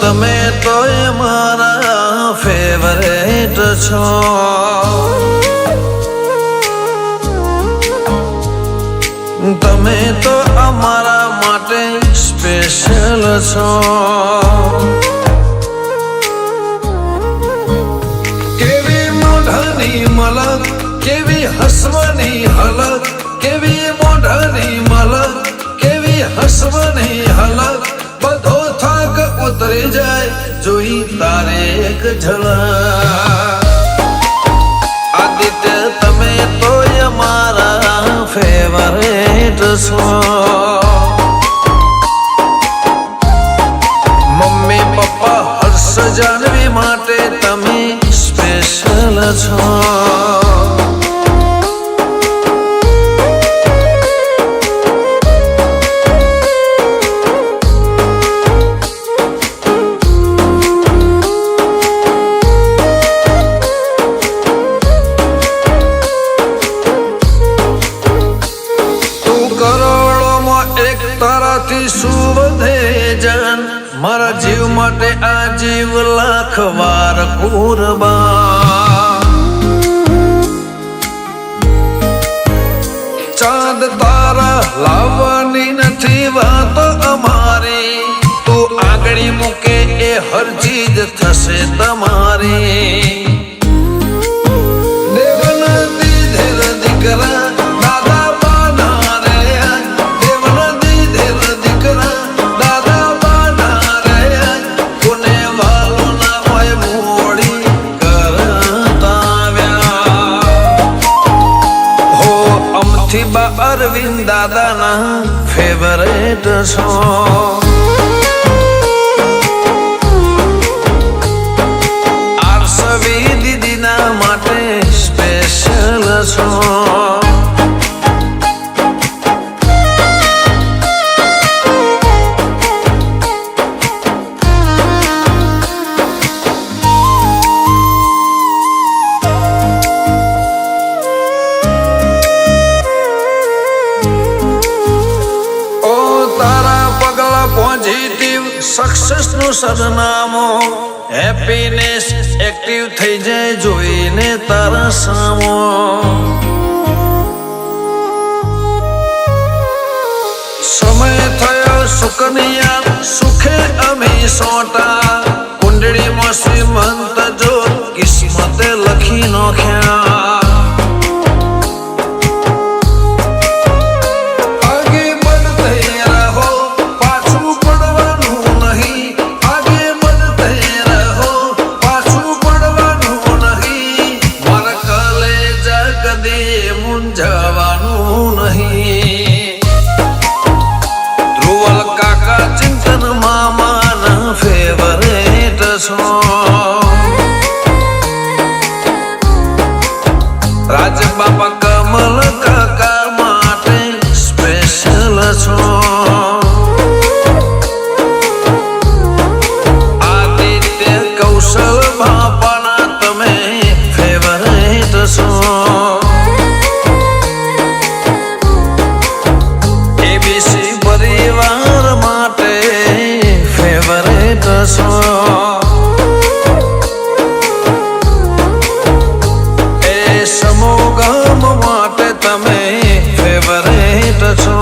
તમે તો મારા ફેવરેટ છો. તમે તો અમારા માટે સ્પેશિયલ છો. કેવી મોઢાની મલક, કેવી હસવાની હલક, કેવી મોઢાની મલક, કેવી હસવાની હલક, બધો થાક ઉતરી જાય જોઈ તારે એક ઝલક. આદિત્ય તમે તો અમારા ફેવરેટ છો. મમ્મી પપ્પા હર્ષ જાનવી માટે તમે સ્પેશિયલ છો. તારાથી શું વધે જાન, મારા જીવ માટે આ જીવ લાખ વાર કુરબાન. ચાંદ તારા લાવવાની નથી વાત અમારી, તું આગળી મૂકે એ હર ચીજ થશે તમારી. દેવના દીધેલ દીકરા અરવિંદ દાદાના ફેવરેટ છો. આરસવી દીદીના માટે સ્પેશિયલ છો. પોઝિટિવ સક્સેસ નું સરનામું, હેપીનેસ એક્ટિવ થઈ જાય જોઈને તારા સામો. સમય થયો સુકનિયા સુખે અમે સોટા, કુંડળીમાં શ્રીમંત જો કિસ્મતે લખી નોખ્યા. જવાનું નહીં. ધ્રુવલ કાકા ચિંતન મામાના ફેવરેટ છો. રાજ બાપા કમલ કાકા માટે સ્પેશિયલ છો. આદિત્ય કૌશલ બાપાના તમે ફેવરેટ છો. પરિવાર માટે ફેવરેટ છો. એ સમૂહ ગામ માટે તમે ફેવરેટ છો.